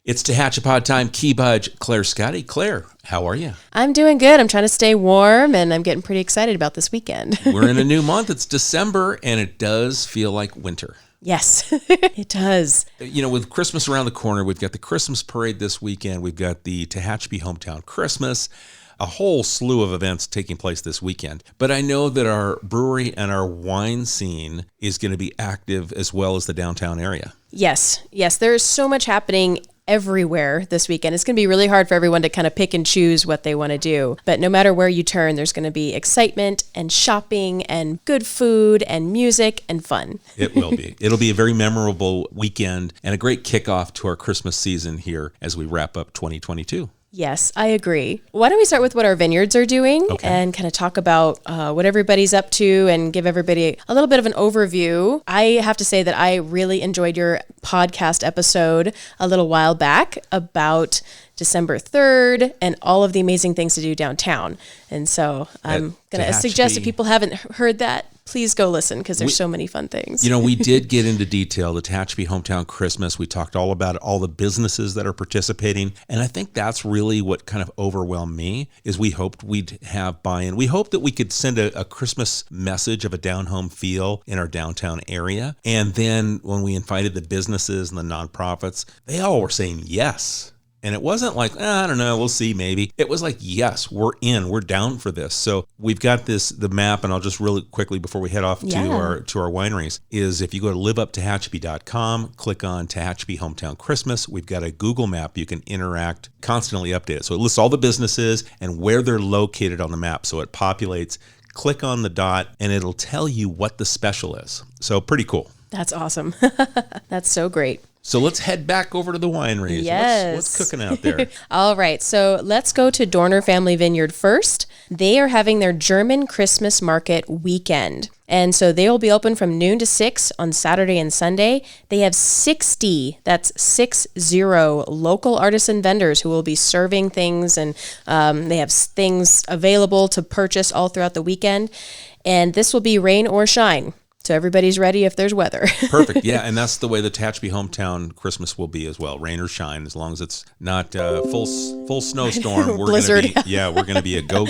It's Tehachapi time. Key Budge, Claire Scotty. Claire, how are you? I'm doing good. I'm trying to stay warm, and I'm getting pretty excited about this weekend. We're in a new month. It's December, and it does feel like winter. Yes, it does. You know, with Christmas around the corner, we've got the Christmas parade this weekend. We've got the Tehachapi Hometown Christmas, a whole slew of events taking place this weekend. But I know that our brewery and our wine scene is going to be active as well as the downtown area. Yes. There is so much happening everywhere this weekend. It's going to be really hard for everyone to kind of pick and choose what they want to do. But no matter where you turn, there's going to be excitement and shopping and good food and music and fun. It will be. It'll be a very memorable weekend and a great kickoff to our Christmas season here as we wrap up 2022. Yes, I agree. Why don't we start with what our vineyards are doing and kind of talk about what everybody's up to and give everybody a little bit of an overview. I have to say that I really enjoyed your podcast episode a little while back about December 3rd and all of the amazing things to do downtown. And so I'm going to suggest if people haven't heard that, please go listen because there's so many fun things. You know, we did get into detail, the Tehachapi Hometown Christmas. We talked all about it, all the businesses that are participating. And I think that's really what kind of overwhelmed me is we hoped we'd have buy-in. We hoped that we could send a Christmas message of a down-home feel in our downtown area. And then when we invited the businesses and the nonprofits, they all were saying yes. And it wasn't like, I don't know, we'll see maybe. It was like, yes, we're in, we're down for this. So we've got the map, and I'll just really quickly before we head off to our wineries, is if you go to liveuptehachapi.com, click on Tehachapi Hometown Christmas, we've got a Google map you can interact, constantly update it. So it lists all the businesses and where they're located on the map. So it populates, click on the dot, and it'll tell you what the special is. So pretty cool. That's awesome. That's so great. So let's head back over to the wineries. Yes. What's cooking out there? All right. So let's go to Dorner Family Vineyard first. They are having their German Christmas market weekend. And so they will be open from noon to 6 on Saturday and Sunday. They have 60, that's 60 local artisan vendors who will be serving things, and they have things available to purchase all throughout the weekend. And this will be rain or shine. So everybody's ready if there's weather. Perfect. Yeah, and that's the way the Tehachapi Hometown Christmas will be as well. Rain or shine, as long as it's not full snowstorm. We're Blizzard. We're going to be a go.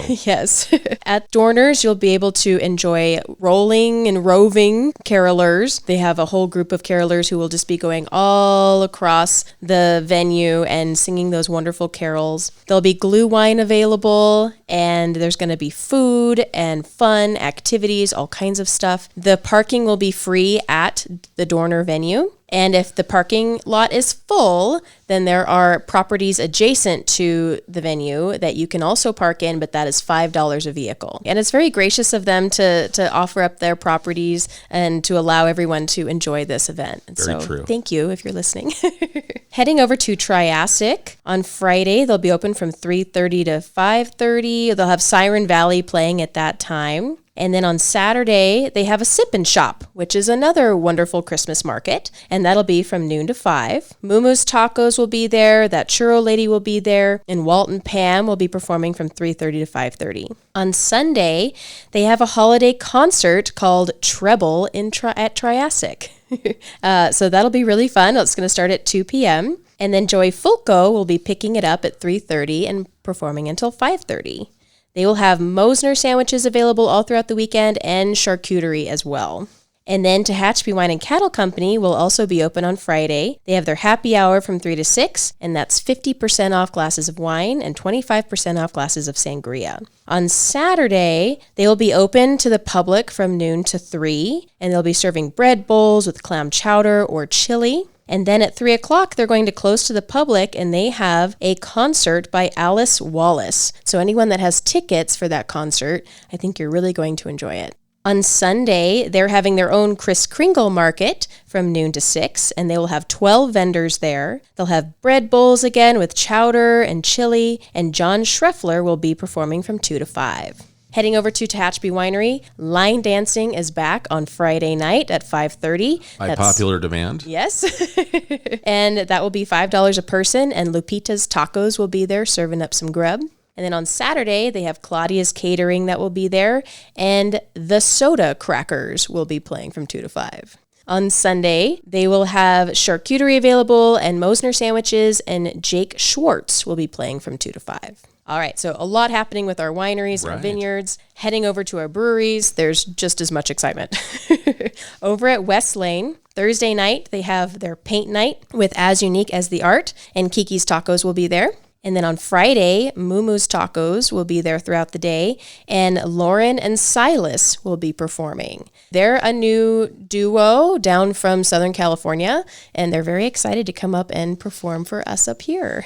Yes. At Dorner's, you'll be able to enjoy rolling and roving carolers. They have a whole group of carolers who will just be going all across the venue and singing those wonderful carols. There'll be glue wine available, and there's going to be food and fun activities, all kinds of stuff. The parking will be free at the Dorner venue. And if the parking lot is full, then there are properties adjacent to the venue that you can also park in, but that is $5 a vehicle. And it's very gracious of them to offer up their properties and to allow everyone to enjoy this event. And very true. Thank you if you're listening. Heading over to Triassic on Friday, they'll be open from 3:30 to 5:30. They'll have Siren Valley playing at that time. And then on Saturday, they have a sip and shop, which is another wonderful Christmas market. And that'll be from noon to 5. Mumu's Tacos will be there. That Churro Lady will be there. And Walt and Pam will be performing from 3:30 to 5:30. On Sunday, they have a holiday concert called Treble at Triassic. So that'll be really fun. It's going to start at 2 p.m. And then Joy Fulco will be picking it up at 3:30 and performing until 5:30. They will have Mosner sandwiches available all throughout the weekend and charcuterie as well. And then Tehachapi Wine and Cattle Company will also be open on Friday. They have their happy hour from 3 to 6, and that's 50% off glasses of wine and 25% off glasses of sangria. On Saturday, they will be open to the public from noon to 3, and they'll be serving bread bowls with clam chowder or chili. And then at 3 o'clock, they're going to close to the public, and they have a concert by Alice Wallace. So anyone that has tickets for that concert, I think you're really going to enjoy it. On Sunday, they're having their own Kris Kringle market from noon to 6, and they will have 12 vendors there. They'll have bread bowls again with chowder and chili, and John Schreffler will be performing from 2 to 5. Heading over to Tehachapi Winery, line dancing is back on Friday night at 5:30. By popular demand. Yes. And that will be $5 a person, and Lupita's Tacos will be there serving up some grub. And then on Saturday, they have Claudia's Catering that will be there, and the Soda Crackers will be playing from 2 to 5. On Sunday, they will have charcuterie available and Mosner sandwiches, and Jake Schwartz will be playing from 2 to 5. All right, so a lot happening with our wineries and our vineyards. Heading over to our breweries, there's just as much excitement. Over at West Lane, Thursday night, they have their paint night with As Unique as the Art, and Kiki's Tacos will be there. And then on Friday, Mumu's Tacos will be there throughout the day, and Lauren and Silas will be performing. They're a new duo down from Southern California, and they're very excited to come up and perform for us up here.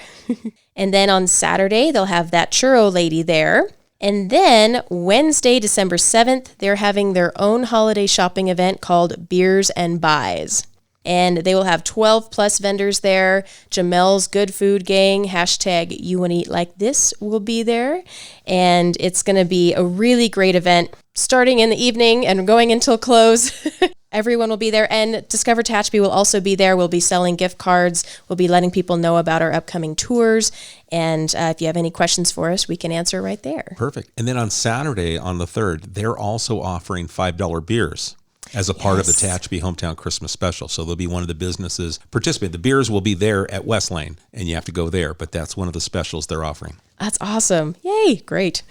And then on Saturday, they'll have That Churro Lady there. And then Wednesday, December 7th, they're having their own holiday shopping event called Beers and Buys. And they will have 12 plus vendors there. Jamel's Good Food Gang, hashtag You Wanna Eat Like This will be there. And it's going to be a really great event starting in the evening and going until close. Everyone will be there. And Discover Tehachapi will also be there. We'll be selling gift cards. We'll be letting people know about our upcoming tours. And if you have any questions for us, we can answer right there. Perfect. And then on Saturday, on the 3rd, they're also offering $5 beers as a part of the Tehachapi Hometown Christmas Special. So there'll be one of the businesses participate. The beers will be there at West Lane, and you have to go there, but that's one of the specials they're offering. That's awesome. Yay, great.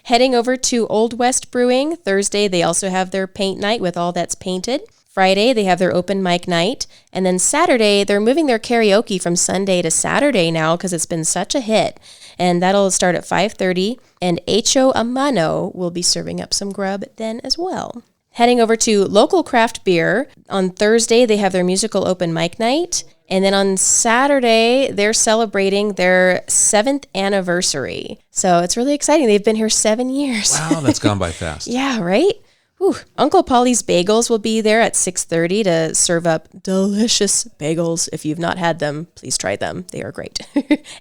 Heading over to Old West Brewing, Thursday, they also have their paint night with All That's Painted. Friday, they have their open mic night. And then Saturday, they're moving their karaoke from Sunday to Saturday now because it's been such a hit. And that'll start at 5:30. And H.O. Amano will be serving up some grub then as well. Heading over to Local Craft Beer. On Thursday, they have their musical open mic night. And then on Saturday, they're celebrating their 7th anniversary. So it's really exciting. They've been here 7 years. Wow, that's gone by fast. Yeah, right? Whew. Uncle Polly's Bagels will be there at 6:30 to serve up delicious bagels. If you've not had them, please try them. They are great.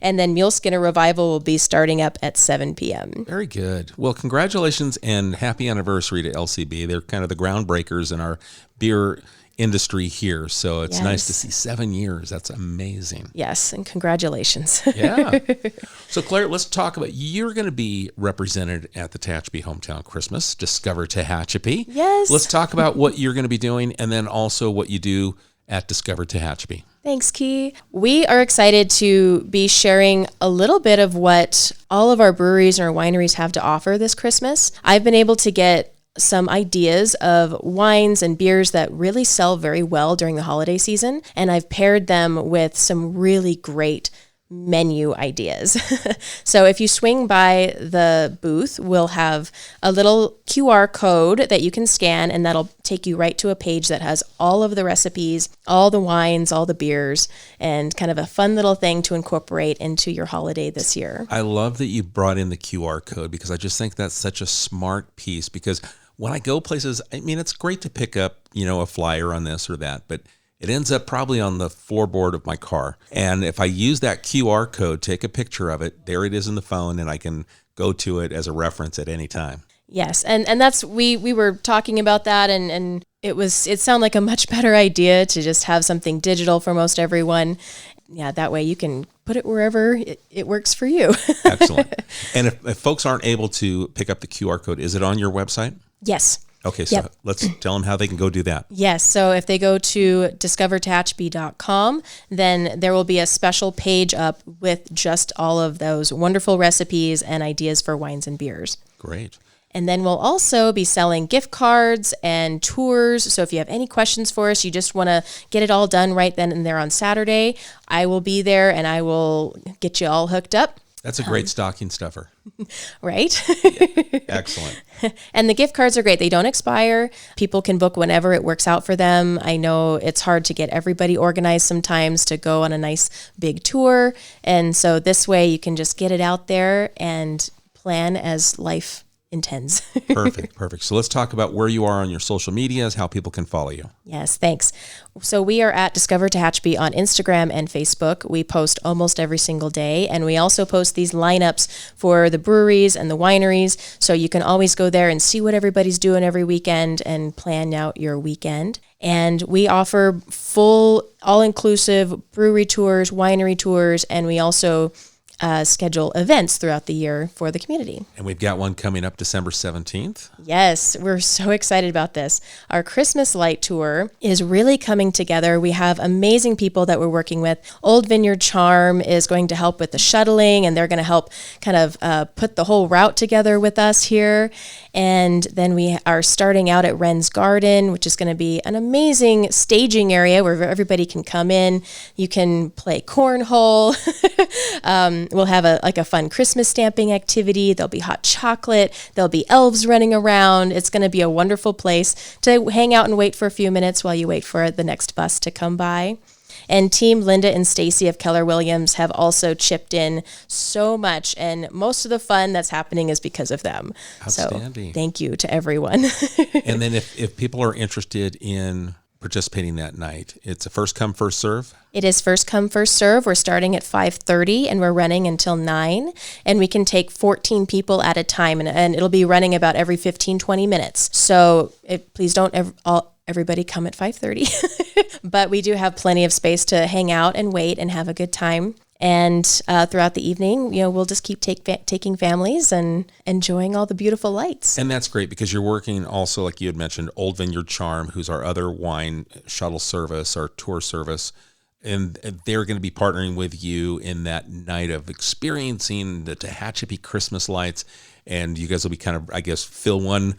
And then Mule Skinner Revival will be starting up at 7 p.m. Very good. Well, congratulations and happy anniversary to LCB. They're kind of the groundbreakers in our beer industry here. So it's nice to see 7 years. That's amazing. Yes, and congratulations. Yeah. So Claire, let's talk about, you're going to be represented at the Tehachapi Hometown Christmas, Discover Tehachapi. Yes. Let's talk about what you're going to be doing and then also what you do at Discover Tehachapi. Thanks, Key. We are excited to be sharing a little bit of what all of our breweries and our wineries have to offer this Christmas. I've been able to get some ideas of wines and beers that really sell very well during the holiday season, and I've paired them with some really great menu ideas. So if you swing by the booth, we'll have a little QR code that you can scan, and that'll take you right to a page that has all of the recipes, all the wines, all the beers, and kind of a fun little thing to incorporate into your holiday this year. I love that you brought in the QR code because I just think that's such a smart piece, because when I go places, I mean, it's great to pick up, a flyer on this or that, but it ends up probably on the floorboard of my car. And if I use that QR code, take a picture of it, there it is in the phone, and I can go to it as a reference at any time. Yes, and that's, we were talking about that, and it sounded like a much better idea to just have something digital for most everyone. Yeah, that way you can put it wherever it works for you. Excellent. And if folks aren't able to pick up the QR code, is it on your website? Yes. Okay, so let's tell them how they can go do that. Yes, so if they go to discovertehachapi.com, then there will be a special page up with just all of those wonderful recipes and ideas for wines and beers. Great. And then we'll also be selling gift cards and tours. So if you have any questions for us, you just want to get it all done right then and there on Saturday, I will be there and I will get you all hooked up. That's a great stocking stuffer. Right? Excellent. And the gift cards are great. They don't expire. People can book whenever it works out for them. I know it's hard to get everybody organized sometimes to go on a nice big tour. And so this way you can just get it out there and plan as life intends. Perfect. So let's talk about where you are on your social medias, how people can follow you. Yes, thanks. So we are at Discover Tehachapi on Instagram and Facebook. We post almost every single day, and we also post these lineups for the breweries and the wineries, so you can always go there and see what everybody's doing every weekend and plan out your weekend. And we offer full, all-inclusive brewery tours, winery tours, and we also schedule events throughout the year for the community. And we've got one coming up December 17th. Yes, we're so excited about this. Our Christmas light tour is really coming together. We have amazing people that we're working with. Old Vineyard Charm is going to help with the shuttling, and they're going to help kind of put the whole route together with us here. And then we are starting out at Wren's Garden, which is going to be an amazing staging area where everybody can come in. You can play cornhole. We'll have a fun Christmas stamping activity. There'll be hot chocolate. There'll be elves running around. It's going to be a wonderful place to hang out and wait for a few minutes while you wait for the next bus to come by. And Team Linda and Stacy of Keller Williams have also chipped in so much, and most of the fun that's happening is because of them. Outstanding. So thank you to everyone. And then if people are interested in participating that night, it's a first come, first serve? It is first come, first serve. We're starting at 5:30 and we're running until 9, and we can take 14 people at a time, and it'll be running about every 15, 20 minutes. So please don't everybody come at 5:30, but we do have plenty of space to hang out and wait and have a good time. And throughout the evening, we'll just keep taking families and enjoying all the beautiful lights. And that's great because you're working also, like you had mentioned, Old Vineyard Charm, who's our other wine shuttle service, our tour service. And they're going to be partnering with you in that night of experiencing the Tehachapi Christmas lights. And you guys will be kind of, I guess, fill one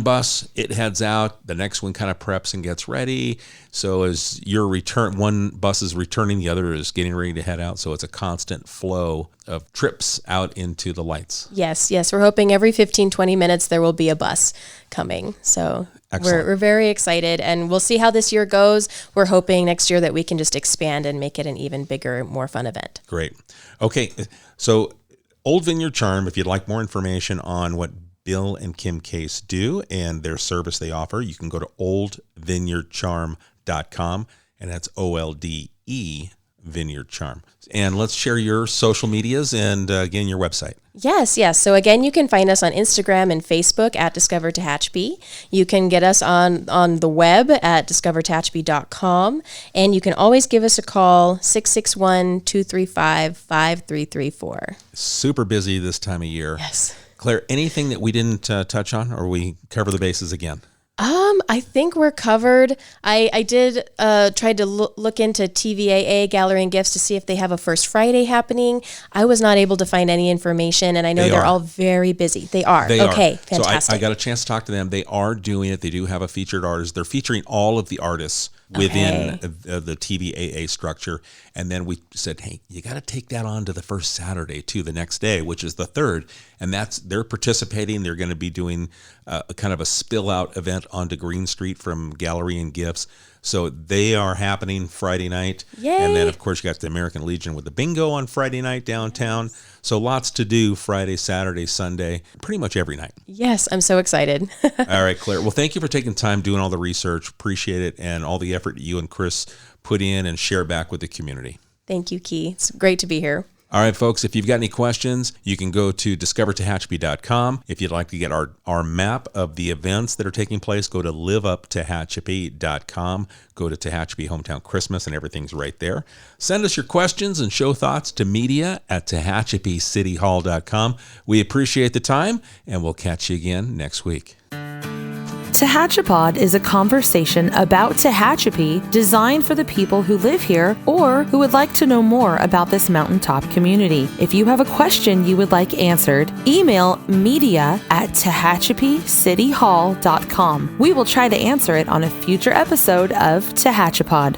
bus, it heads out. The next one kind of preps and gets ready. So as your return, one bus is returning, the other is getting ready to head out. So it's a constant flow of trips out into the lights. Yes. We're hoping every 15, 20 minutes there will be a bus coming. So we're very excited, and we'll see how this year goes. We're hoping next year that we can just expand and make it an even bigger, more fun event. Great. Okay. So Old Vineyard Charm, if you'd like more information on what Bill and Kim Case do and their service they offer, you can go to oldvineyardcharm.com, and that's OLDE Vineyard Charm. And let's share your social medias and again, your website. Yes. So again, you can find us on Instagram and Facebook at Discover Tehachapi. You can get us on the web at discovertehachapi.com, and you can always give us a call, 661-235-5334. Super busy this time of year. Yes. Claire, anything that we didn't touch on, or we cover the bases again? I think we're covered. I did try to look into TVAA Gallery and Gifts to see if they have a First Friday happening. I was not able to find any information, and I know they're all very busy. They are. Okay, fantastic. So I got a chance to talk to them. They are doing it. They do have a featured artist. They're featuring all of the artists within the TVAA structure. And then we said, hey, you got to take that on to the first Saturday too, the next day, which is the 3rd. And they're participating. They're going to be doing a kind of a spill out event onto Green Street from Gallery and Gifts. So they are happening Friday night. Yay. And then, of course, you got the American Legion with the bingo on Friday night downtown. So lots to do Friday, Saturday, Sunday, pretty much every night. Yes, I'm so excited. All right, Claire. Well, thank you for taking time doing all the research. Appreciate it, and all the effort that you and Chris put in and share back with the community. Thank you, Key. It's great to be here. All right, folks, if you've got any questions, you can go to discovertehachapi.com. If you'd like to get our map of the events that are taking place, go to liveuptehachapi.com. Go to Tehachapi Hometown Christmas, and everything's right there. Send us your questions and show thoughts to media@tehachapicityhall.com. We appreciate the time, and we'll catch you again next week. Tehachapod is a conversation about Tehachapi designed for the people who live here or who would like to know more about this mountaintop community. If you have a question you would like answered, email media@tehachapicityhall.com. We will try to answer it on a future episode of Tehachapod.